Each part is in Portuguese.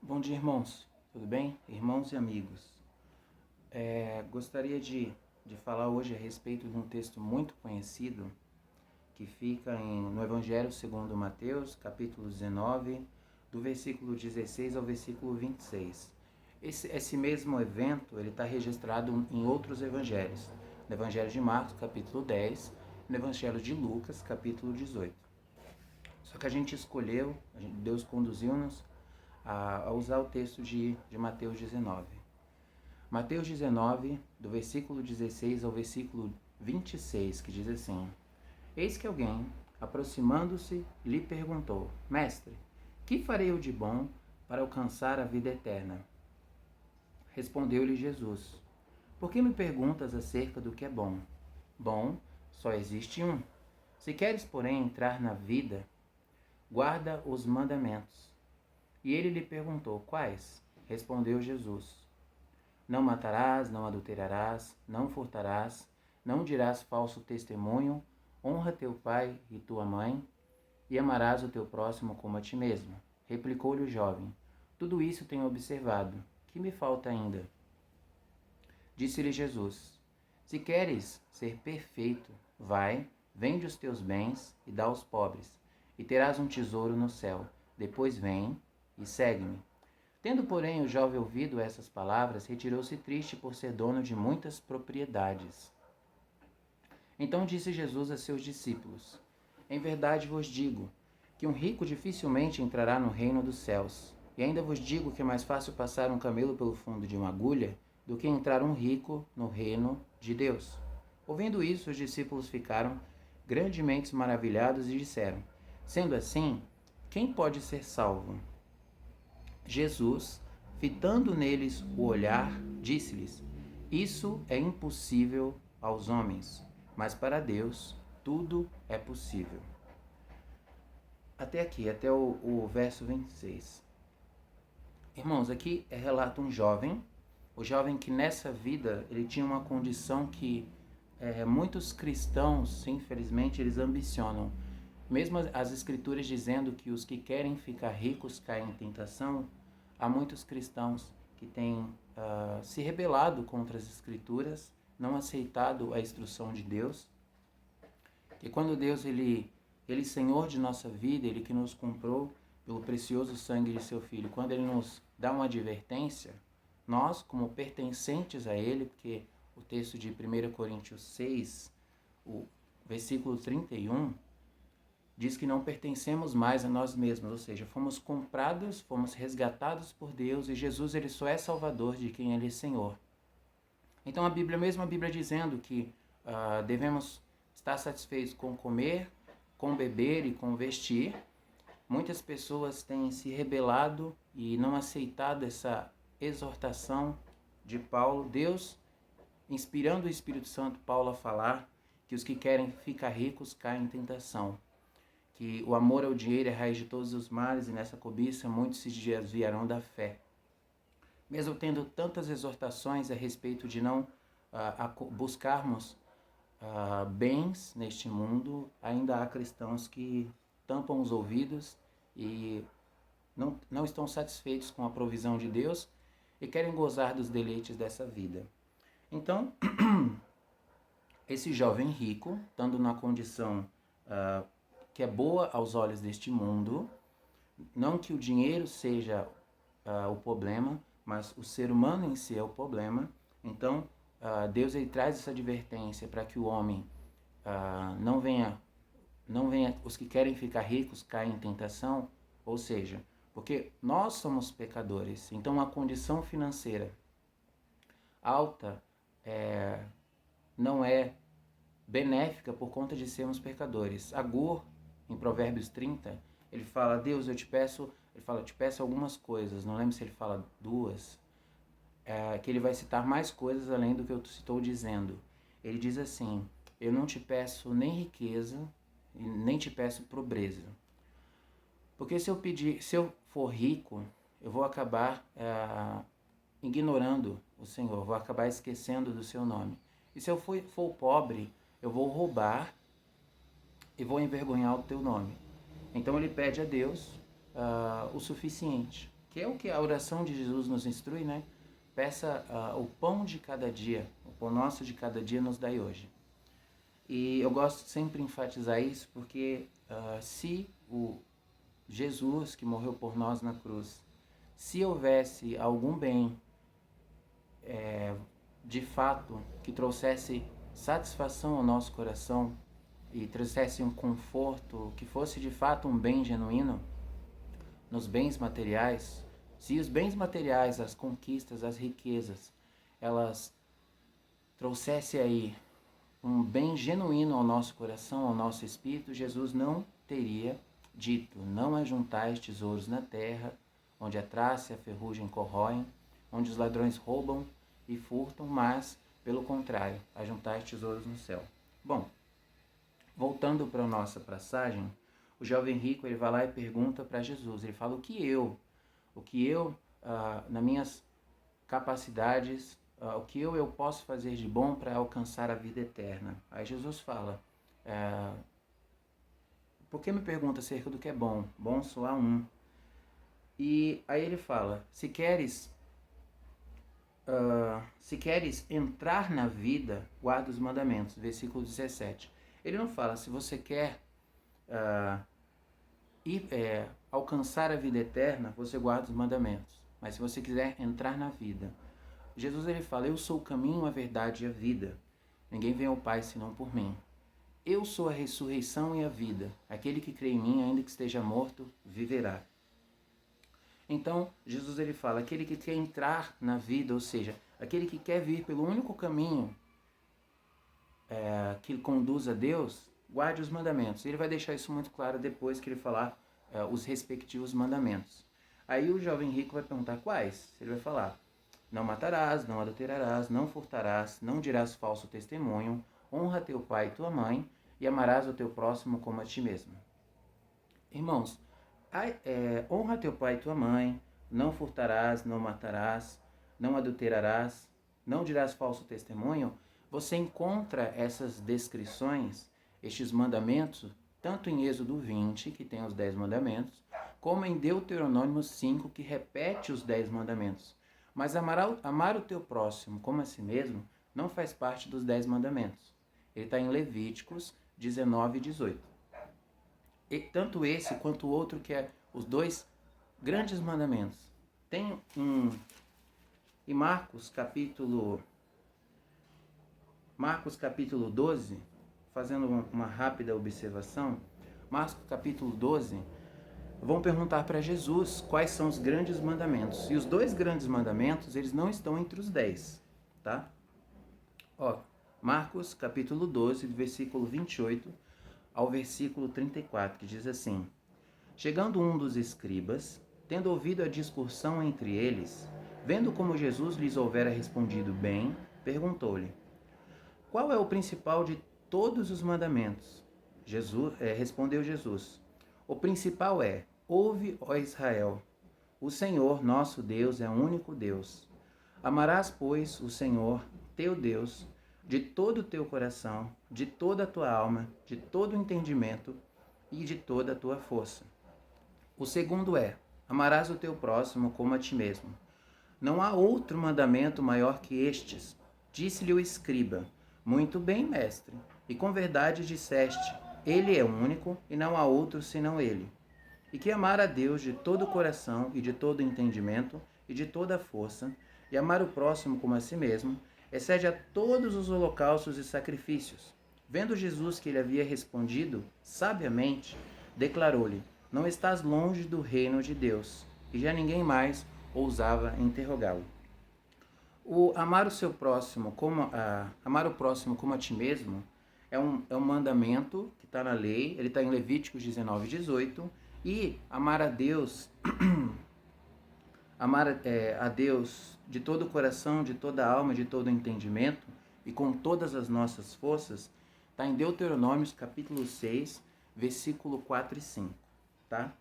Bom dia, irmãos. Tudo bem? Irmãos e amigos. Gostaria de falar hoje a respeito de um texto muito conhecido que fica no Evangelho segundo Mateus, capítulo 19, do versículo 16 ao versículo 26. Esse mesmo evento ele está registrado em outros evangelhos. No Evangelho de Marcos, capítulo 10, no Evangelho de Lucas, capítulo 18. Só que a gente escolheu, Deus conduziu-nos a usar o texto de Mateus 19. Mateus 19, do versículo 16 ao versículo 26, que diz assim: Eis que alguém, aproximando-se, lhe perguntou: Mestre, que farei eu de bom para alcançar a vida eterna? Respondeu-lhe Jesus: Por que me perguntas acerca do que é bom? Bom, só existe um. Se queres, porém, entrar na vida, guarda os mandamentos. E ele lhe perguntou: Quais? Respondeu Jesus: Não matarás, não adulterarás, não furtarás, não dirás falso testemunho, honra teu pai e tua mãe, e amarás o teu próximo como a ti mesmo. Replicou-lhe o jovem: Tudo isso tenho observado. Que me falta ainda? Disse-lhe Jesus: Se queres ser perfeito, vai, vende os teus bens e dá aos pobres, e terás um tesouro no céu. Depois vem e segue-me. Tendo, porém, o jovem ouvido essas palavras, retirou-se triste por ser dono de muitas propriedades. Então disse Jesus a seus discípulos: Em verdade vos digo que um rico dificilmente entrará no reino dos céus. E ainda vos digo que é mais fácil passar um camelo pelo fundo de uma agulha do que entrar um rico no reino de Deus. Ouvindo isso, os discípulos ficaram grandemente maravilhados e disseram: Sendo assim, quem pode ser salvo? Jesus, fitando neles o olhar, disse-lhes: Isso é impossível aos homens, mas para Deus tudo é possível. Até aqui, até o verso 26. Irmãos, aqui relata um jovem, o jovem que nessa vida ele tinha uma condição que muitos cristãos, infelizmente, eles ambicionam. Mesmo as escrituras dizendo que os que querem ficar ricos caem em tentação, há muitos cristãos que têm se rebelado contra as escrituras, não aceitado a instrução de Deus. E quando Deus ele é Senhor de nossa vida, Ele que nos comprou pelo precioso sangue de seu Filho, quando Ele nos dá uma advertência, nós, como pertencentes a Ele, porque o texto de 1 Coríntios 6, o versículo 31, diz que não pertencemos mais a nós mesmos, ou seja, fomos comprados, fomos resgatados por Deus e Jesus ele só é Salvador de quem Ele é Senhor. Então a Bíblia, mesmo a Bíblia dizendo que devemos estar satisfeitos com comer, com beber e com vestir, muitas pessoas têm se rebelado e não aceitado essa exortação de Paulo, Deus inspirando o Espírito Santo Paulo a falar que os que querem ficar ricos caem em tentação, que o amor ao dinheiro é a raiz de todos os males e nessa cobiça muitos se desviarão da fé. Mesmo tendo tantas exortações a respeito de não buscarmos bens neste mundo, ainda há cristãos que tampam os ouvidos e não estão satisfeitos com a provisão de Deus e querem gozar dos deleites dessa vida. Então, esse jovem rico, estando na condição que é boa aos olhos deste mundo, não que o dinheiro seja o problema, mas o ser humano em si é o problema. Então, Deus ele traz essa advertência para que o homem não venha, os que querem ficar ricos caem em tentação, ou seja, porque nós somos pecadores, então a condição financeira alta não é benéfica por conta de sermos pecadores. Agur, em Provérbios 30, ele fala: Deus, eu te peço algumas coisas, não lembro se ele fala duas, que ele vai citar mais coisas além do que eu estou dizendo. Ele diz assim: eu não te peço nem riqueza, nem te peço pobreza. Porque se eu for rico, eu vou acabar ignorando o Senhor, vou acabar esquecendo do seu nome. E se eu for pobre, eu vou roubar e vou envergonhar o teu nome. Então ele pede a Deus o suficiente, que é o que a oração de Jesus nos instrui, né? Peça o pão de cada dia, o pão nosso de cada dia nos dai hoje. E eu gosto sempre de enfatizar isso porque se o Jesus que morreu por nós na cruz, se houvesse algum bem de fato que trouxesse satisfação ao nosso coração e trouxesse um conforto, que fosse de fato um bem genuíno nos bens materiais, se os bens materiais, as conquistas, as riquezas, elas trouxessem aí um bem genuíno ao nosso coração, ao nosso espírito, Jesus não teria dito: não ajuntais tesouros na terra, onde a traça e a ferrugem corroem, onde os ladrões roubam e furtam, mas, pelo contrário, ajuntais tesouros no céu. Bom, voltando para a nossa passagem, o jovem rico ele vai lá e pergunta para Jesus, ele fala: o que eu nas minhas capacidades, o que eu posso fazer de bom para alcançar a vida eterna? Aí Jesus fala, por que me pergunta acerca do que é bom? Bom só há um. E aí ele fala, se queres entrar na vida, guarda os mandamentos, versículo 17. Ele não fala, se você quer alcançar a vida eterna, você guarda os mandamentos. Mas se você quiser entrar na vida, Jesus ele fala, eu sou o caminho, a verdade e a vida. Ninguém vem ao Pai senão por mim. Eu sou a ressurreição e a vida. Aquele que crê em mim, ainda que esteja morto, viverá. Então, Jesus ele fala, aquele que quer entrar na vida, ou seja, aquele que quer vir pelo único caminho que conduz a Deus, guarde os mandamentos. Ele vai deixar isso muito claro depois que ele falar os respectivos mandamentos. Aí o jovem rico vai perguntar quais? Ele vai falar, não matarás, não adulterarás, não furtarás, não dirás falso testemunho, honra teu pai e tua mãe e amarás o teu próximo como a ti mesmo. Irmãos, honra teu pai e tua mãe, não furtarás, não matarás, não adulterarás, não dirás falso testemunho. Você encontra essas descrições, estes mandamentos, tanto em Êxodo 20, que tem os 10 mandamentos, como em Deuteronômio 5, que repete os 10 mandamentos. Mas amar o teu próximo como a si mesmo não faz parte dos 10 mandamentos. Ele está em Levíticos 19 e 18. E tanto esse quanto o outro, que é os 2 grandes mandamentos. Tem em Marcos capítulo 12, fazendo uma rápida observação, Marcos capítulo 12, vão perguntar para Jesus quais são os grandes mandamentos. E os 2 grandes mandamentos, eles não estão entre os 10, tá? Marcos capítulo 12, versículo 28 ao versículo 34, que diz assim, chegando um dos escribas, tendo ouvido a discussão entre eles, vendo como Jesus lhes houvera respondido bem, perguntou-lhe, qual é o principal de todos os mandamentos? Respondeu Jesus, o principal é, ouve, ó Israel, o Senhor nosso Deus é o único Deus. Amarás, pois, o Senhor, teu Deus, de todo o teu coração, de toda a tua alma, de todo o entendimento e de toda a tua força. O segundo é, amarás o teu próximo como a ti mesmo. Não há outro mandamento maior que estes. Disse-lhe o escriba, muito bem, mestre, e com verdade disseste, ele é único e não há outro senão ele. E que amar a Deus de todo o coração e de todo o entendimento e de toda a força, e amar o próximo como a si mesmo, excede a todos os holocaustos e sacrifícios. Vendo Jesus que ele havia respondido sabiamente, declarou-lhe, não estás longe do reino de Deus. E já ninguém mais ousava interrogá-lo. Amar o próximo como a ti mesmo é um mandamento que está na lei, ele está em Levíticos 19 e 18, e amar a Deus, a Deus de todo o coração, de toda a alma, de todo o entendimento e com todas as nossas forças, está em Deuteronômio capítulo 6, versículo 4 e 5, tá?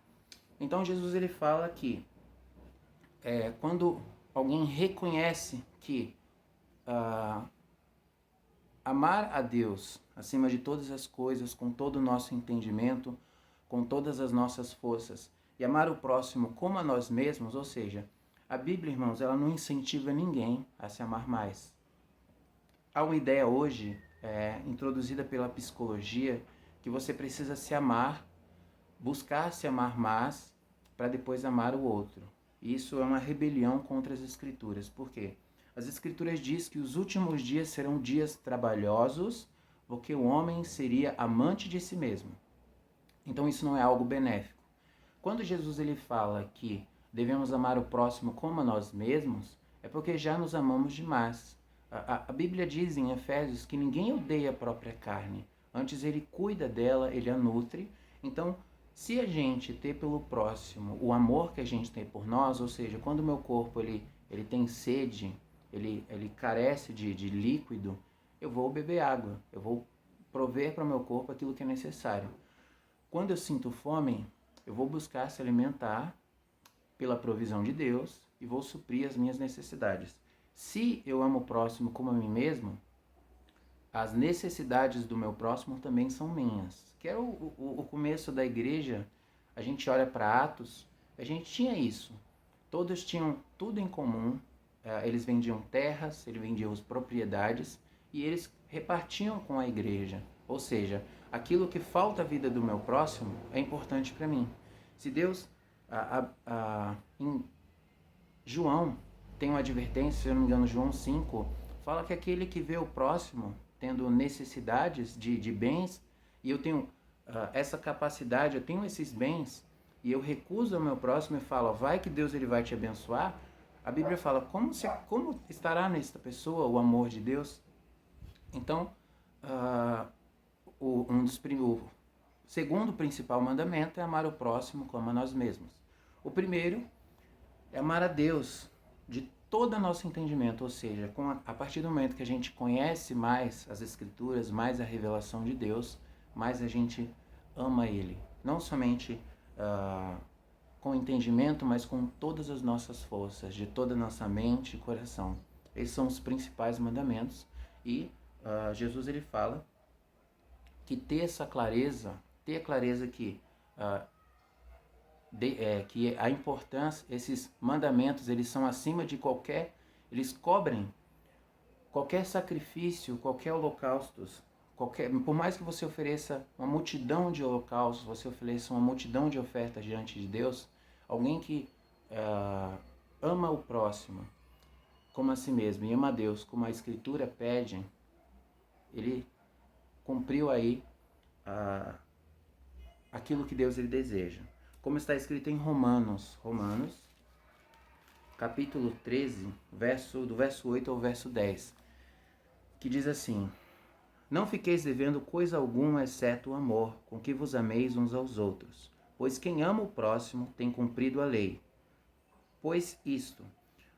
Então Jesus ele fala que quando alguém reconhece que amar a Deus acima de todas as coisas, com todo o nosso entendimento, com todas as nossas forças, e amar o próximo como a nós mesmos, ou seja, a Bíblia, irmãos, ela não incentiva ninguém a se amar mais. Há uma ideia hoje, introduzida pela psicologia, que você precisa se amar, buscar se amar mais, para depois amar o outro. Isso é uma rebelião contra as Escrituras. Por quê? As Escrituras dizem que os últimos dias serão dias trabalhosos, porque o homem seria amante de si mesmo. Então isso não é algo benéfico. Quando Jesus ele fala que devemos amar o próximo como a nós mesmos, é porque já nos amamos demais. A Bíblia diz em Efésios que ninguém odeia a própria carne, antes ele cuida dela, ele a nutre. Então, se a gente ter pelo próximo o amor que a gente tem por nós, ou seja, quando o meu corpo ele tem sede, ele carece de líquido, eu vou beber água, eu vou prover para o meu corpo aquilo que é necessário. Quando eu sinto fome, eu vou buscar se alimentar pela provisão de Deus e vou suprir as minhas necessidades. Se eu amo o próximo como a mim mesmo, as necessidades do meu próximo também são minhas. Que era o começo da igreja, a gente olha para Atos, a gente tinha isso. Todos tinham tudo em comum, eles vendiam terras, eles vendiam as propriedades e eles repartiam com a igreja. Ou seja, aquilo que falta à vida do meu próximo é importante para mim. Se Deus, em João, tem uma advertência, se eu não me engano, João 5, fala que aquele que vê o próximo tendo necessidades de bens, e eu tenho essa capacidade, eu tenho esses bens, e eu recuso ao meu próximo e falo, vai que Deus ele vai te abençoar, a Bíblia fala, como estará nesta pessoa o amor de Deus? Então, o segundo principal mandamento é amar o próximo como a nós mesmos. O primeiro é amar a Deus de todo o nosso entendimento, ou seja, a partir do momento que a gente conhece mais as Escrituras, mais a revelação de Deus, mais a gente ama Ele. Não somente com entendimento, mas com todas as nossas forças, de toda a nossa mente e coração. Esses são os principais mandamentos e Jesus ele fala que ter a clareza que que a importância, esses mandamentos, eles são acima de eles cobrem qualquer sacrifício, qualquer holocaustos, por mais que você ofereça uma multidão de holocaustos, você ofereça uma multidão de ofertas diante de Deus, alguém que ama o próximo como a si mesmo e ama a Deus como a Escritura pede, ele cumpriu aí aquilo que Deus ele deseja. Como está escrito em Romanos, capítulo 13, do verso 8 ao verso 10, que diz assim: Não fiqueis devendo coisa alguma, exceto o amor, com que vos ameis uns aos outros. Pois quem ama o próximo tem cumprido a lei. Pois isto,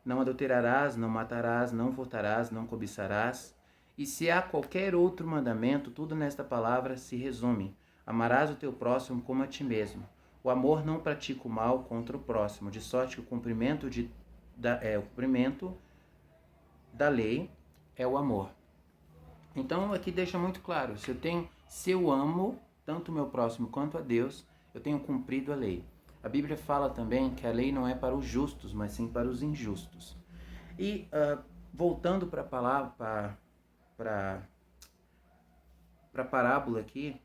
não adulterarás, não matarás, não furtarás, não cobiçarás. E se há qualquer outro mandamento, tudo nesta palavra se resume: amarás o teu próximo como a ti mesmo. O amor não pratica o mal contra o próximo, de sorte que o cumprimento da lei é o amor. Então aqui deixa muito claro, se eu amo tanto o meu próximo quanto a Deus, eu tenho cumprido a lei. A Bíblia fala também que a lei não é para os justos, mas sim para os injustos. E voltando para a palavra, para a parábola aqui,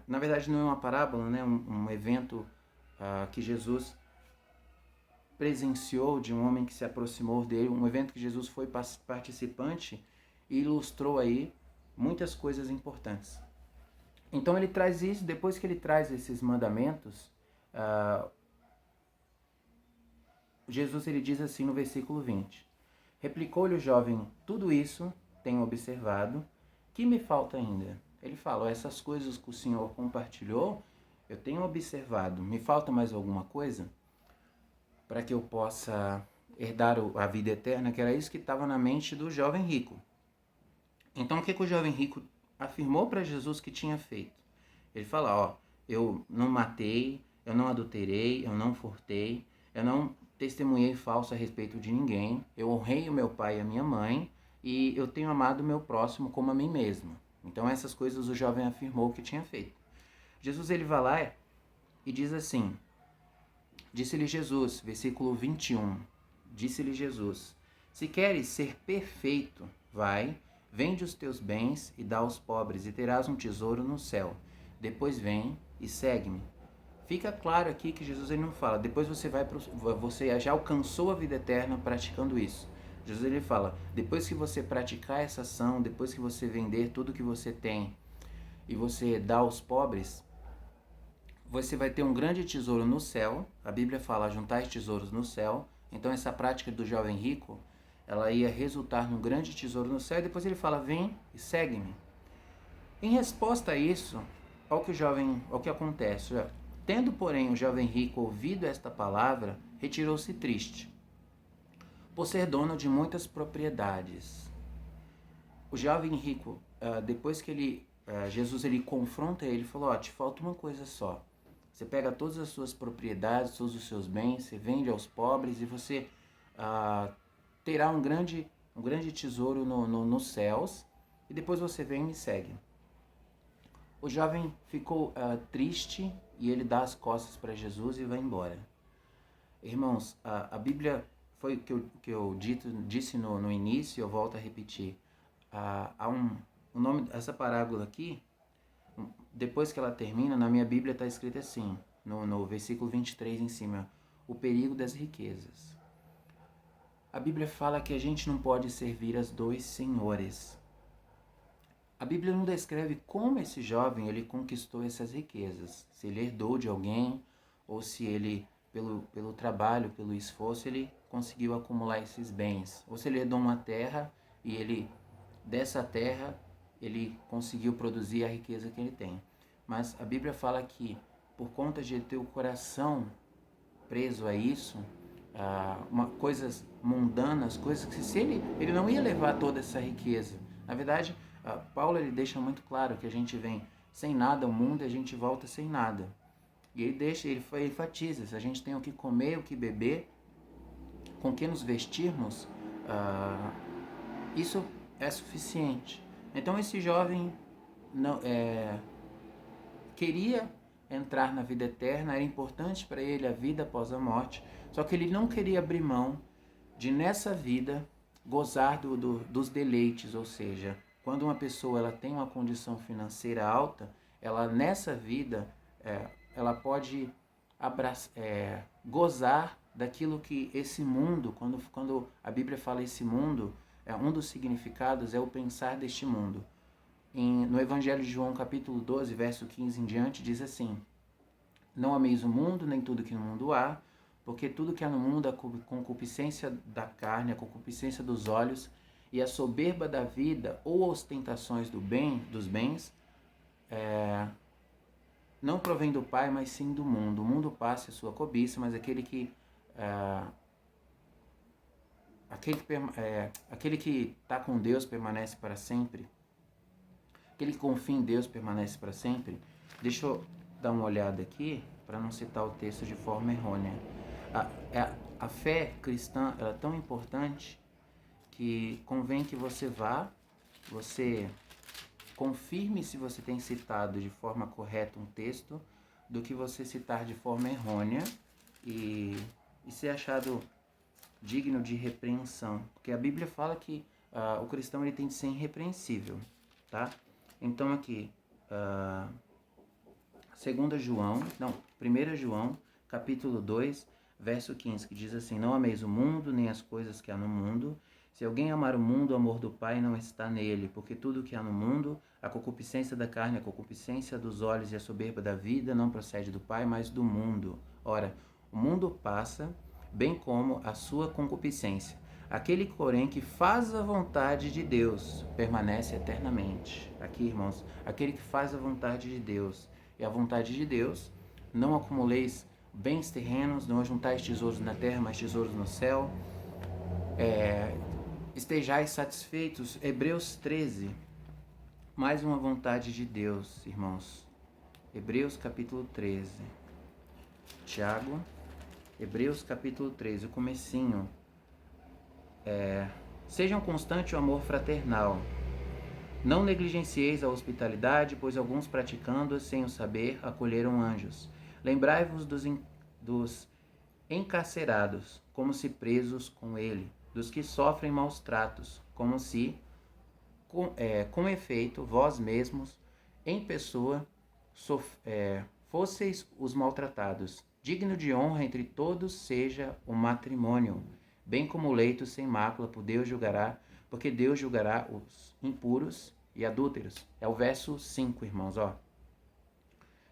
na verdade não é uma parábola, né? Um evento que Jesus presenciou de um homem que se aproximou dele, um evento que Jesus foi participante e ilustrou aí muitas coisas importantes. Então ele traz isso, depois que ele traz esses mandamentos, Jesus ele diz assim no versículo 20: Replicou-lhe o jovem, tudo isso tenho observado, que me falta ainda? Ele fala, essas coisas que o Senhor compartilhou, eu tenho observado, me falta mais alguma coisa? Para que eu possa herdar a vida eterna, que era isso que estava na mente do jovem rico. Então o que o jovem rico afirmou para Jesus que tinha feito? Ele fala, eu não matei, eu não adulterei, eu não furtei, eu não testemunhei falso a respeito de ninguém, eu honrei o meu pai e a minha mãe, e eu tenho amado o meu próximo como a mim mesmo. Então essas coisas o jovem afirmou que tinha feito. Jesus ele vai lá e diz assim, Disse-lhe Jesus, versículo 21, disse-lhe Jesus: se queres ser perfeito, vai, vende os teus bens e dá aos pobres, e terás um tesouro no céu. Depois vem e segue-me. Fica claro aqui que Jesus ele não fala, depois você já alcançou a vida eterna praticando isso. Jesus ele fala, depois que você praticar essa ação, depois que você vender tudo que você tem e você dá aos pobres, você vai ter um grande tesouro no céu. A Bíblia fala, juntar tesouros no céu. Então essa prática do jovem rico, ela ia resultar num grande tesouro no céu. E depois ele fala, vem e segue-me. Em resposta a isso, ao que acontece? Tendo, porém, o jovem rico ouvido esta palavra, retirou-se triste, por ser dono de muitas propriedades. O jovem rico, depois que Jesus ele confronta ele, falou, te falta uma coisa só. Você pega todas as suas propriedades, todos os seus bens, você vende aos pobres e você terá um grande tesouro nos céus, e depois você vem e me segue. O jovem ficou triste e ele dá as costas para Jesus e vai embora. Irmãos, a Bíblia foi o que eu disse no início, eu volto a repetir. Há o nome dessa parábola aqui, depois que ela termina, na minha Bíblia está escrito assim, no versículo 23 em cima, o perigo das riquezas. A Bíblia fala que a gente não pode servir aos dois senhores. A Bíblia não descreve como esse jovem ele conquistou essas riquezas. Se ele herdou de alguém ou se ele, pelo trabalho, pelo esforço, ele conseguiu acumular esses bens. Ou se ele herdou uma terra e dessa terra ele conseguiu produzir a riqueza que ele tem. Mas a Bíblia fala que por conta de ter o coração preso a isso, coisas mundanas, coisas que se ele não ia levar toda essa riqueza. Na verdade, Paulo ele deixa muito claro que a gente vem sem nada ao mundo e a gente volta sem nada. E ele enfatiza, se a gente tem o que comer, o que beber, com que nos vestirmos, isso é suficiente. Então esse jovem não queria entrar na vida eterna, era importante para ele a vida após a morte, só que ele não queria abrir mão de nessa vida gozar dos deleites, ou seja, quando uma pessoa ela tem uma condição financeira alta, ela nessa vida ela pode gozar daquilo que esse mundo, quando a Bíblia fala esse mundo, um dos significados é o pensar deste mundo. No Evangelho de João, capítulo 12, verso 15 em diante, diz assim: não ameis o mundo, nem tudo que no mundo há, porque tudo que há no mundo, a concupiscência da carne, a concupiscência dos olhos e a soberba da vida ou ostentações dos bens, não provém do Pai, mas sim do mundo. O mundo passa a sua cobiça, mas aquele que está com Deus permanece para sempre. Aquele que confia em Deus permanece para sempre. Deixa eu dar uma olhada aqui, para não citar o texto de forma errônea. A fé cristã é tão importante que convém que você confirme se você tem citado de forma correta um texto, do que você citar de forma errônea e ser achado digno de repreensão. Porque a Bíblia fala que o cristão ele tem de ser irrepreensível, tá? Então aqui, 1 João, capítulo 2, verso 15, que diz assim: não ameis o mundo, nem as coisas que há no mundo. Se alguém amar o mundo, o amor do Pai não está nele, porque tudo que há no mundo, a concupiscência da carne, a concupiscência dos olhos e a soberba da vida, não procede do Pai, mas do mundo. Ora, o mundo passa, bem como a sua concupiscência. Aquele, porém, que faz a vontade de Deus, permanece eternamente. Aqui, irmãos, aquele que faz a vontade de Deus. E a vontade de Deus, não acumuleis bens terrenos, não ajuntais tesouros na terra, mas tesouros no céu. Estejais satisfeitos. Hebreus 13. Mais uma vontade de Deus, irmãos. Hebreus capítulo 13. Tiago, Hebreus capítulo 13, o comecinho. Sejam constante o amor fraternal. Não negligencieis a hospitalidade, pois alguns praticando sem o saber acolheram anjos. Lembrai-vos dos encarcerados, como se presos com ele, dos que sofrem maus tratos, como se, com efeito, vós mesmos, em pessoa, fosseis os maltratados. Digno de honra entre todos seja o matrimônio, bem como o leito sem mácula, porque Deus julgará os impuros e adúlteros. É o verso 5, irmãos, ó.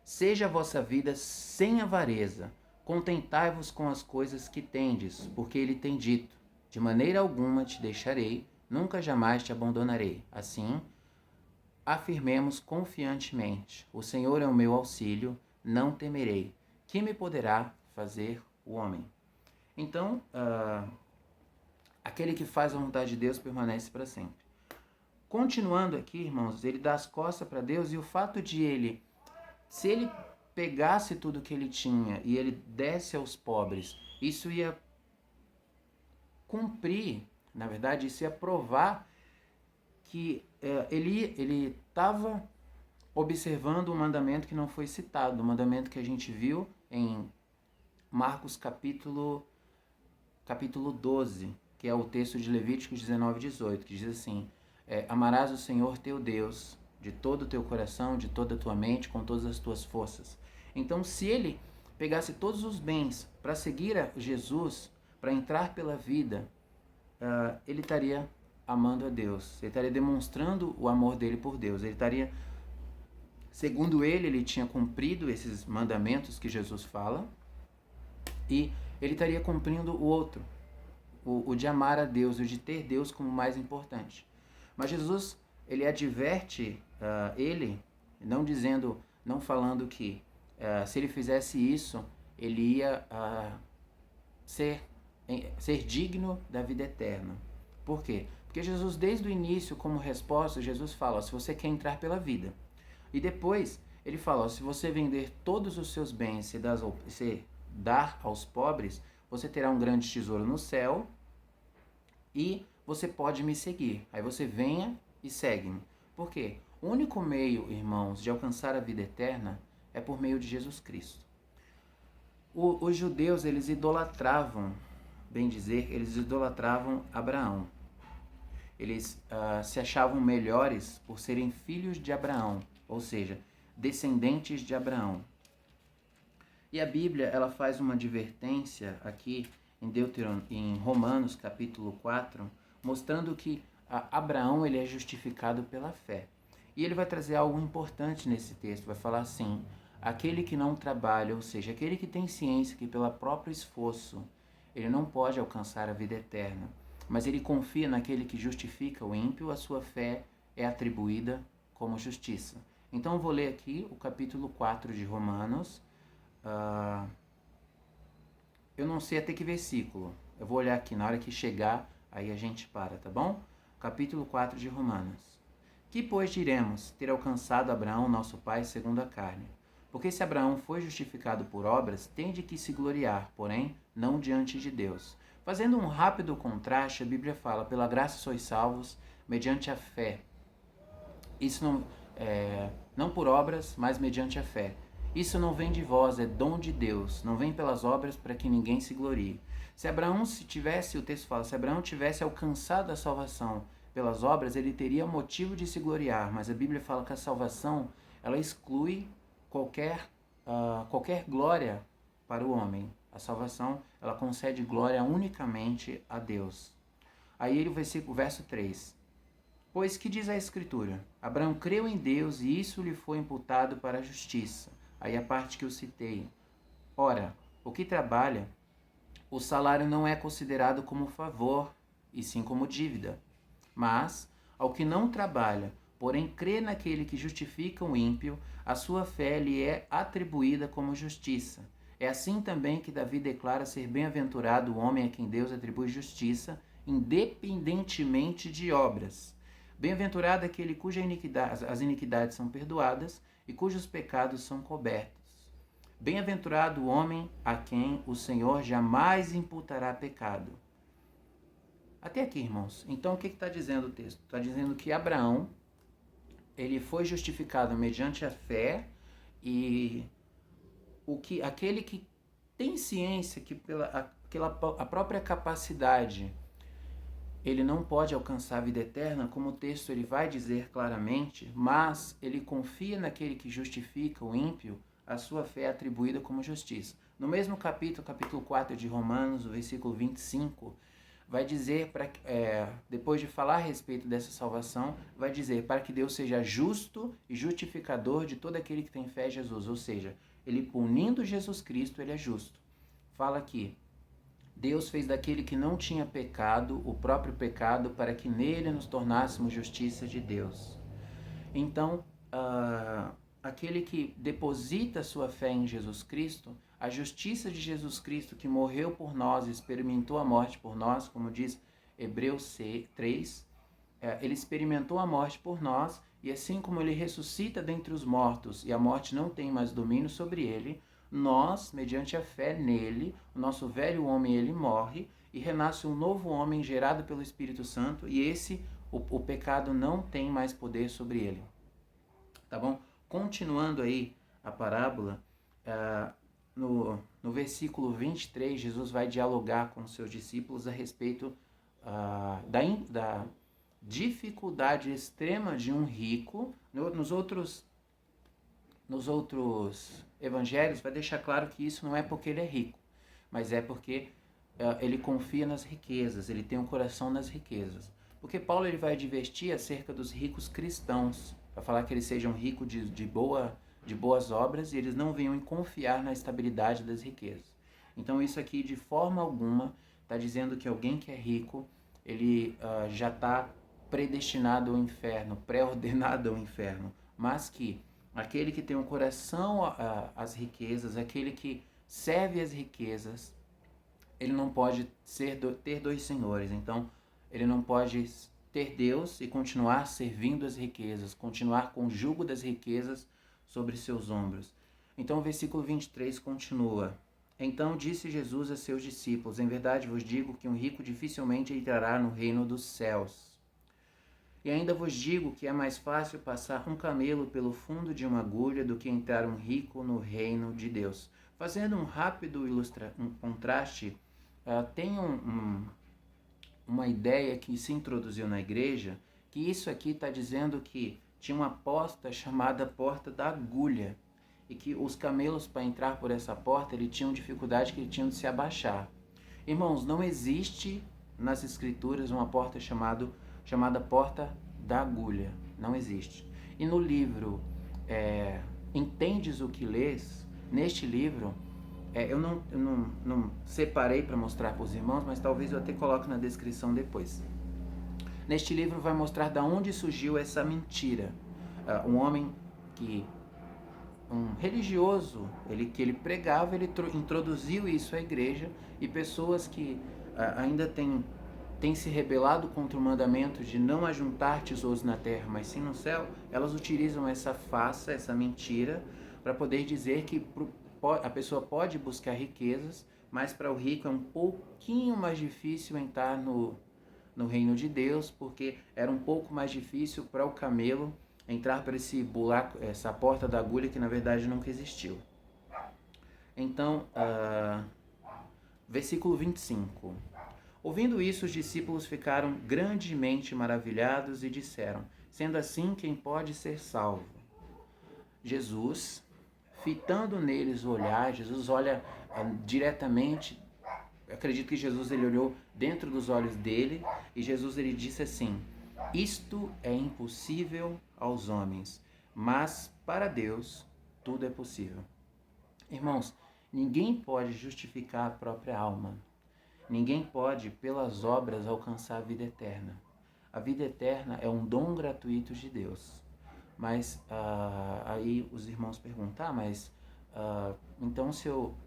Seja a vossa vida sem avareza, contentai-vos com as coisas que tendes, porque ele tem dito, de maneira alguma te deixarei, nunca jamais te abandonarei. Assim, afirmemos confiantemente, o Senhor é o meu auxílio, não temerei. Que me poderá fazer o homem? Então, aquele que faz a vontade de Deus permanece para sempre. Continuando aqui, irmãos, ele dá as costas para Deus, e o fato de ele, se ele pegasse tudo que ele tinha e ele desse aos pobres, isso ia cumprir, na verdade, isso ia provar que ele estava observando um mandamento que não foi citado, o mandamento que a gente viu em Marcos capítulo 12, que é o texto de Levíticos 19, 18, que diz assim: amarás o Senhor teu Deus de todo o teu coração, de toda a tua mente, com todas as tuas forças. Então, se ele pegasse todos os bens para seguir a Jesus, para entrar pela vida, ele estaria amando a Deus, ele estaria demonstrando o amor dele por Deus, ele estaria, segundo ele tinha cumprido esses mandamentos que Jesus fala, e ele estaria cumprindo o outro, o de amar a Deus, o de ter Deus como mais importante. Mas Jesus, ele adverte ele, não falando que se ele fizesse isso, ele ia ser digno da vida eterna. Por quê? Porque Jesus, desde o início, como resposta, Jesus fala, se você quer entrar pela vida. E depois, ele fala, se você vender todos os seus bens e dar aos pobres, você terá um grande tesouro no céu e você pode me seguir. Aí você venha e segue-me. Por quê? O único meio, irmãos, de alcançar a vida eterna é por meio de Jesus Cristo. Os judeus, eles idolatravam, bem dizer, eles idolatravam Abraão. Eles se achavam melhores por serem filhos de Abraão, ou seja, descendentes de Abraão. E a Bíblia, ela faz uma advertência aqui em Romanos capítulo 4, mostrando que Abraão, ele é justificado pela fé. E ele vai trazer algo importante nesse texto, vai falar assim: aquele que não trabalha, ou seja, aquele que tem ciência que pelo próprio esforço ele não pode alcançar a vida eterna, mas ele confia naquele que justifica o ímpio, a sua fé é atribuída como justiça. Então eu vou ler aqui o capítulo 4 de Romanos. Eu não sei até que versículo, eu vou olhar aqui, na hora que chegar, aí a gente para, tá bom? Capítulo 4 de Romanos. Que, pois, diremos ter alcançado Abraão, nosso pai, segundo a carne? Porque se Abraão foi justificado por obras, tem de que se gloriar, porém, não diante de Deus. Fazendo um rápido contraste, a Bíblia fala, pela graça sois salvos, mediante a fé. Isso não por obras, mas mediante a fé. Isso não vem de vós, é dom de Deus, não vem pelas obras para que ninguém se glorie. Se Abraão o texto fala, se Abraão tivesse alcançado a salvação pelas obras, ele teria motivo de se gloriar, mas a Bíblia fala que a salvação, ela exclui qualquer glória para o homem. A salvação, ela concede glória unicamente a Deus. Aí o verso 3. Pois que diz a Escritura? Abraão creu em Deus e isso lhe foi imputado para a justiça. Aí a parte que eu citei. Ora, o que trabalha, o salário não é considerado como favor, e sim como dívida. Mas, ao que não trabalha, porém crê naquele que justifica o ímpio, a sua fé lhe é atribuída como justiça. É assim também que Davi declara ser bem-aventurado o homem a quem Deus atribui justiça, independentemente de obras. Bem-aventurado aquele as iniquidades são perdoadas e cujos pecados são cobertos. Bem-aventurado o homem a quem o Senhor jamais imputará pecado. Até aqui, irmãos. Então, o que está dizendo o texto? Está dizendo que Abraão, ele foi justificado mediante a fé, e aquele que tem ciência que a própria capacidade ele não pode alcançar a vida eterna, como o texto ele vai dizer claramente, mas ele confia naquele que justifica o ímpio, a sua fé é atribuída como justiça. No mesmo capítulo 4 de Romanos, o versículo 25, vai dizer, depois de falar a respeito dessa salvação, vai dizer para que Deus seja justo e justificador de todo aquele que tem fé em Jesus. Ou seja, ele punindo Jesus Cristo, ele é justo. Fala aqui, Deus fez daquele que não tinha pecado o próprio pecado para que nele nos tornássemos justiça de Deus. Então, aquele que deposita sua fé em Jesus Cristo, a justiça de Jesus Cristo que morreu por nós, experimentou a morte por nós, como diz Hebreus 3, ele experimentou a morte por nós, e assim como ele ressuscita dentre os mortos e a morte não tem mais domínio sobre ele, nós, mediante a fé nele, o nosso velho homem, ele morre e renasce um novo homem gerado pelo Espírito Santo, e o pecado não tem mais poder sobre ele. Tá bom? Continuando aí a parábola, no versículo 23, Jesus vai dialogar com os seus discípulos a respeito da dificuldade extrema de um rico. Nos outros evangelhos vai deixar claro que isso não é porque ele é rico, mas é porque ele confia nas riquezas, ele tem um coração nas riquezas. Porque Paulo ele vai advertir acerca dos ricos cristãos, para falar que eles sejam ricos de boas obras e eles não venham em confiar na estabilidade das riquezas. Então isso aqui de forma alguma está dizendo que alguém que é rico, ele já está predestinado ao inferno, pré-ordenado ao inferno, mas que aquele que tem um coração às riquezas, aquele que serve às riquezas, ele não pode ter dois senhores. Então, ele não pode ter Deus e continuar servindo as riquezas, continuar com o jugo das riquezas sobre seus ombros. Então, o versículo 23 continua. Então disse Jesus a seus discípulos, em verdade vos digo que um rico dificilmente entrará no reino dos céus. E ainda vos digo que é mais fácil passar um camelo pelo fundo de uma agulha do que entrar um rico no reino de Deus. Fazendo um rápido contraste, tem uma ideia que se introduziu na igreja, que isso aqui está dizendo que tinha uma porta chamada porta da agulha, e que os camelos, para entrar por essa porta, eles tinham dificuldade, que eles tinham de se abaixar. Irmãos, não existe nas escrituras uma porta chamada porta da agulha. Não existe. E no livro Entendes o que lês, neste livro, eu não separei para mostrar para os irmãos, mas talvez eu até coloque na descrição depois. Neste livro vai mostrar de onde surgiu essa mentira. Um homem um religioso, que ele pregava, ele introduziu isso à igreja, e pessoas que ainda têm se rebelado contra o mandamento de não ajuntar tesouros na terra, mas sim no céu, elas utilizam essa farsa, essa mentira, para poder dizer que a pessoa pode buscar riquezas, mas para o rico é um pouquinho mais difícil entrar no reino de Deus, porque era um pouco mais difícil para o camelo entrar por esse buraco, essa porta da agulha que na verdade nunca existiu. Então, versículo 25. Ouvindo isso, os discípulos ficaram grandemente maravilhados e disseram, sendo assim, quem pode ser salvo? Jesus, fitando neles o olhar, Jesus olha diretamente, acredito que Jesus ele olhou dentro dos olhos dele, e Jesus ele disse assim, isto é impossível aos homens, mas para Deus tudo é possível. Irmãos, ninguém pode justificar a própria alma. Ninguém pode, pelas obras, alcançar a vida eterna. A vida eterna é um dom gratuito de Deus. Mas aí os irmãos perguntam, mas então se eu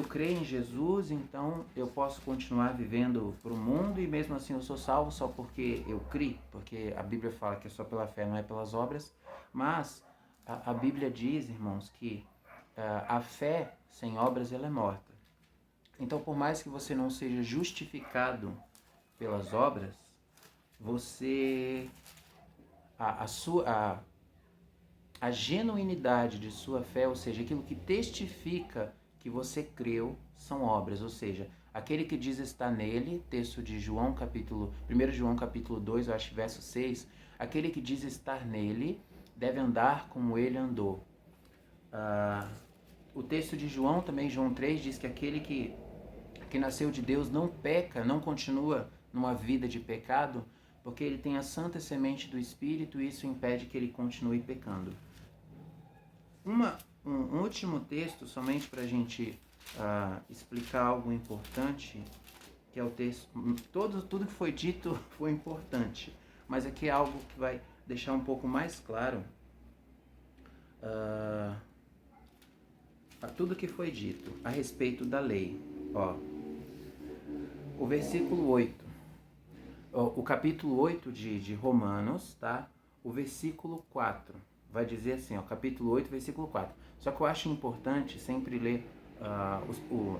crer em Jesus, então eu posso continuar vivendo para o mundo e mesmo assim eu sou salvo só porque eu criei? Porque a Bíblia fala que é só pela fé, não é pelas obras. Mas a Bíblia diz, irmãos, que a fé sem obras ela é morta. Então, por mais que você não seja justificado pelas obras, você a genuinidade de sua fé, ou seja, aquilo que testifica que você creu, são obras, ou seja, aquele que diz estar nele, texto de João capítulo, 1 João capítulo 2, eu acho verso 6, aquele que diz estar nele deve andar como ele andou. O texto de João, também João 3, diz que aquele que nasceu de Deus não peca, não continua numa vida de pecado, porque ele tem a santa semente do Espírito e isso impede que ele continue pecando. Um último texto, somente para a gente explicar algo importante, que é o texto. Tudo que foi dito foi importante, mas aqui é algo que vai deixar um pouco mais claro tudo que foi dito a respeito da lei. O versículo 8, o capítulo 8 de Romanos, tá? O versículo 4. Vai dizer assim, capítulo 8, versículo 4. Só que eu acho importante sempre ler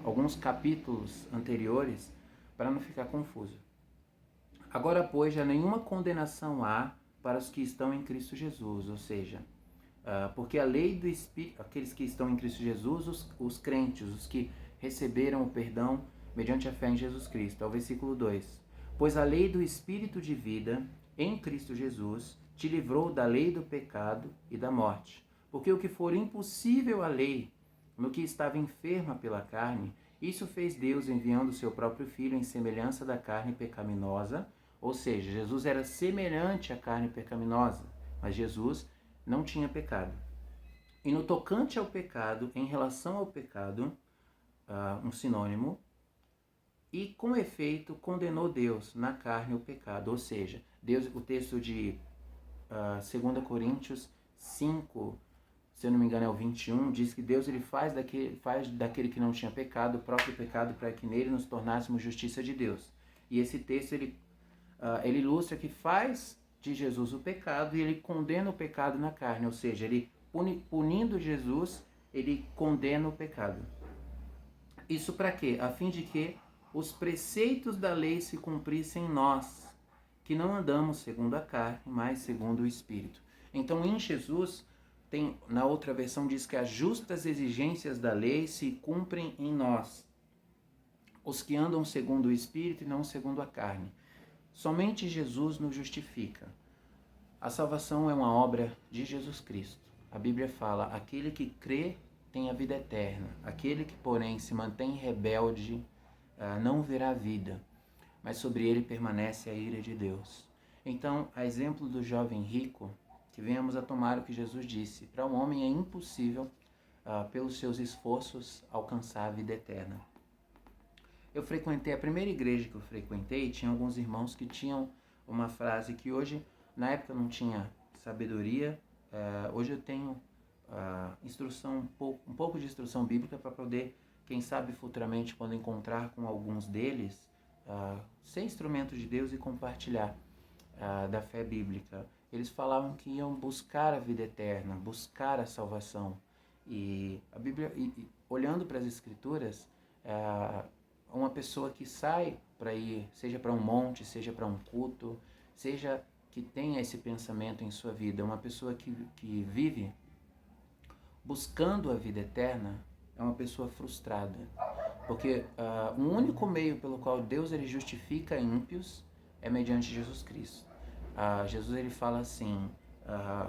alguns capítulos anteriores para não ficar confuso. Agora, pois, já nenhuma condenação há para os que estão em Cristo Jesus, ou seja, porque a lei do Espírito, aqueles que estão em Cristo Jesus, os crentes, os que receberam o perdão mediante a fé em Jesus Cristo. É o versículo 2. Pois a lei do Espírito de vida em Cristo Jesus te livrou da lei do pecado e da morte. Porque o que for impossível à lei, no que estava enferma pela carne, isso fez Deus enviando o seu próprio Filho em semelhança da carne pecaminosa, ou seja, Jesus era semelhante à carne pecaminosa, mas Jesus não tinha pecado. E no tocante ao pecado, em relação ao pecado, um sinônimo, e com efeito condenou Deus na carne o pecado, ou seja, Deus, o texto de 2 Coríntios 5, se eu não me engano é o 21, diz que Deus ele faz daquele que não tinha pecado o próprio pecado para que nele nos tornássemos justiça de Deus. E esse texto ele ilustra que faz de Jesus o pecado e ele condena o pecado na carne, ou seja, ele punindo Jesus, ele condena o pecado. Isso para quê? A fim de que os preceitos da lei se cumprissem em nós, que não andamos segundo a carne, mas segundo o Espírito. Então, em Jesus, na outra versão diz que as justas exigências da lei se cumprem em nós, os que andam segundo o Espírito e não segundo a carne. Somente Jesus nos justifica. A salvação é uma obra de Jesus Cristo. A Bíblia fala, aquele que crê tem a vida eterna. Aquele que, porém, se mantém rebelde não verá a vida, mas sobre ele permanece a ira de Deus. Então, a exemplo do jovem rico, que venhamos a tomar o que Jesus disse. Para um homem é impossível, pelos seus esforços, alcançar a vida eterna. Eu frequentei, a primeira igreja que eu frequentei, tinha alguns irmãos que tinham uma frase que hoje, na época não tinha sabedoria, hoje eu tenho instrução, um pouco de instrução bíblica para poder, quem sabe futuramente, quando encontrar com alguns deles, ser instrumento de Deus e compartilhar da fé bíblica. Eles falavam que iam buscar a vida eterna, buscar a salvação. E a Bíblia, olhando para as Escrituras, uma pessoa que sai para ir, seja para um monte, seja para um culto, seja que tenha esse pensamento em sua vida, uma pessoa que vive buscando a vida eterna, é uma pessoa frustrada. Porque o único meio pelo qual Deus ele justifica ímpios é mediante Jesus Cristo. Jesus ele fala assim,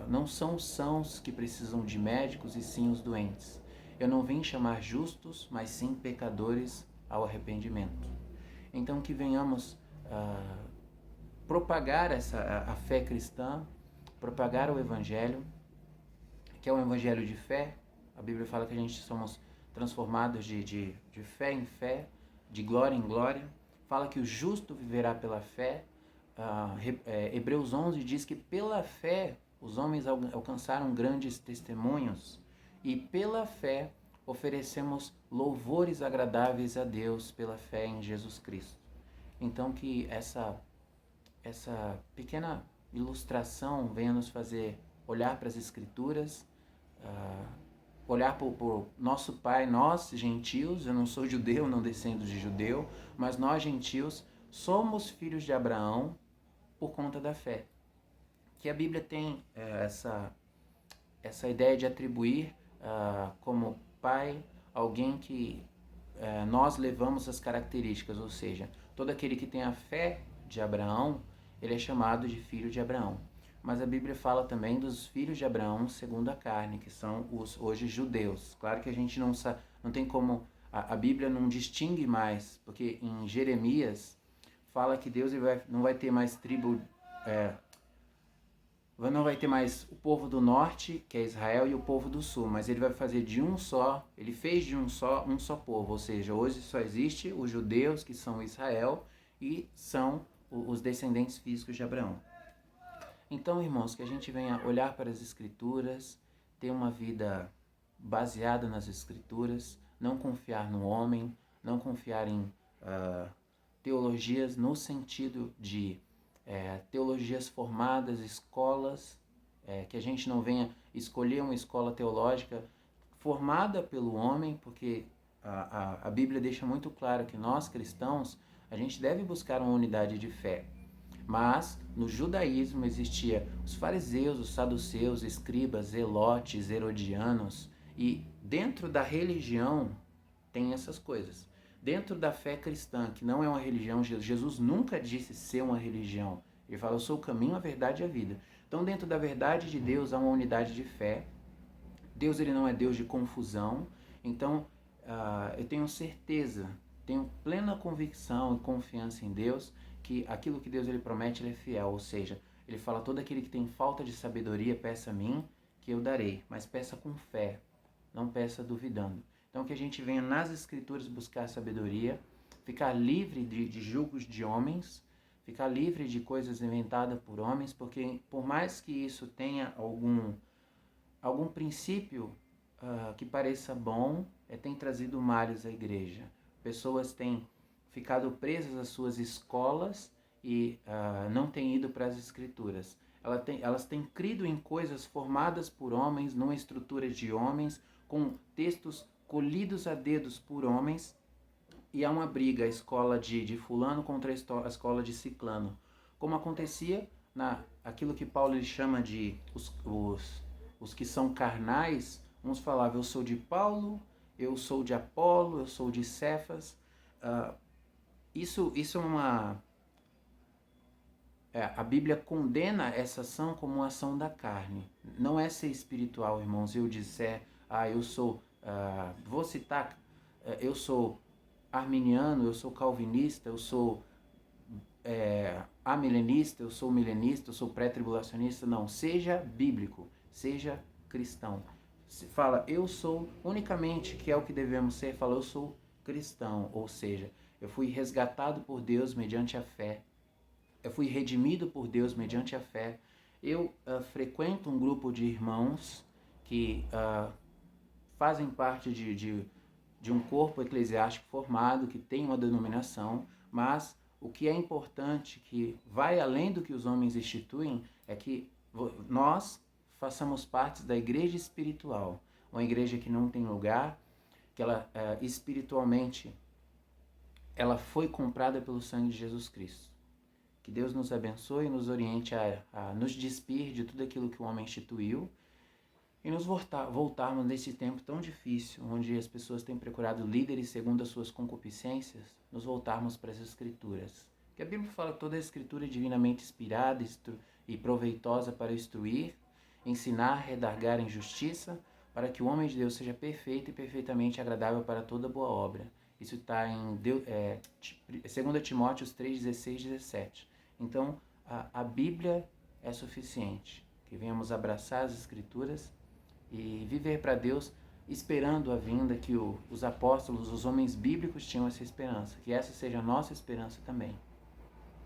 não são os sãos que precisam de médicos e sim os doentes. Eu não vim chamar justos, mas sim pecadores ao arrependimento. Então que venhamos propagar a fé cristã, propagar o Evangelho, que é um Evangelho de fé. A Bíblia fala que a gente somos transformados de fé em fé, de glória em glória. Fala que o justo viverá pela fé. Hebreus 11 diz que pela fé os homens alcançaram grandes testemunhos e pela fé oferecemos louvores agradáveis a Deus pela fé em Jesus Cristo. Então que essa pequena ilustração venha nos fazer olhar para as Escrituras, olhar para o nosso Pai, nós gentios, eu não sou judeu, não descendo de judeu, mas nós gentios somos filhos de Abraão por conta da fé. Que a Bíblia tem essa ideia de atribuir como pai alguém que nós levamos as características, ou seja, todo aquele que tem a fé de Abraão, ele é chamado de filho de Abraão. Mas a Bíblia fala também dos filhos de Abraão segundo a carne, que são os hoje judeus. Claro que a gente não tem como, a Bíblia não distingue mais, porque em Jeremias fala que Deus não vai ter mais tribo, não vai ter mais o povo do norte, que é Israel, e o povo do sul, mas ele vai fazer de um só, ele fez de um só povo, ou seja, hoje só existe os judeus, que são Israel, e são os descendentes físicos de Abraão. Então, irmãos, que a gente venha olhar para as Escrituras, ter uma vida baseada nas Escrituras, não confiar no homem, não confiar em teologias no sentido de teologias formadas, escolas, que a gente não venha escolher uma escola teológica formada pelo homem, porque a Bíblia deixa muito claro que nós cristãos, a gente deve buscar uma unidade de fé. Mas no judaísmo existia os fariseus, os saduceus, escribas, zelotes, herodianos, e dentro da religião tem essas coisas. Dentro da fé cristã, que não é uma religião, Jesus nunca disse ser uma religião. Ele fala, eu sou o caminho, a verdade e a vida. Então, dentro da verdade de Deus, há uma unidade de fé. Deus, ele não é Deus de confusão. Então, eu tenho certeza, tenho plena convicção e confiança em Deus, que aquilo que Deus ele promete, ele é fiel. Ou seja, ele fala, todo aquele que tem falta de sabedoria, peça a mim, que eu darei. Mas peça com fé, não peça duvidando. Então, que a gente venha nas Escrituras buscar sabedoria, ficar livre de julgos de homens, ficar livre de coisas inventadas por homens, porque por mais que isso tenha algum princípio que pareça bom, tem trazido males à igreja. Pessoas têm ficado presas às suas escolas e não têm ido para as Escrituras. Elas têm crido em coisas formadas por homens, numa estrutura de homens, com textos colhidos a dedos por homens, e há uma briga, a escola de fulano contra a escola de ciclano. Como acontecia aquilo que Paulo ele chama de os que são carnais, uns falavam, eu sou de Paulo, eu sou de Apolo, eu sou de Cefas. Isso é uma... a Bíblia condena essa ação como uma ação da carne. Não é ser espiritual, irmãos. Eu disser, eu sou... vou citar, eu sou arminiano, eu sou calvinista, eu sou amilenista, eu sou milenista, eu sou pré-tribulacionista. Não, seja bíblico, seja cristão. Fala, eu sou unicamente, que é o que devemos ser, fala, eu sou cristão, ou seja, eu fui resgatado por Deus mediante a fé, eu fui redimido por Deus mediante a fé, eu frequento um grupo de irmãos que fazem parte de um corpo eclesiástico formado, que tem uma denominação, mas o que é importante, que vai além do que os homens instituem, é que nós façamos parte da igreja espiritual, uma igreja que não tem lugar, que ela espiritualmente ela foi comprada pelo sangue de Jesus Cristo. Que Deus nos abençoe e nos oriente a nos despir de tudo aquilo que o homem instituiu e nos voltarmos nesse tempo tão difícil, onde as pessoas têm procurado líderes segundo as suas concupiscências, nos voltarmos para as Escrituras. Que a Bíblia fala que toda a Escritura é divinamente inspirada e proveitosa para instruir, ensinar, redargar em justiça, para que o homem de Deus seja perfeito e perfeitamente agradável para toda boa obra. Isso está em 2 Timóteo 3, 16, 17. Então, a Bíblia é suficiente. Que venhamos abraçar as Escrituras e viver para Deus, esperando a vinda que os apóstolos, os homens bíblicos tinham essa esperança. Que essa seja a nossa esperança também.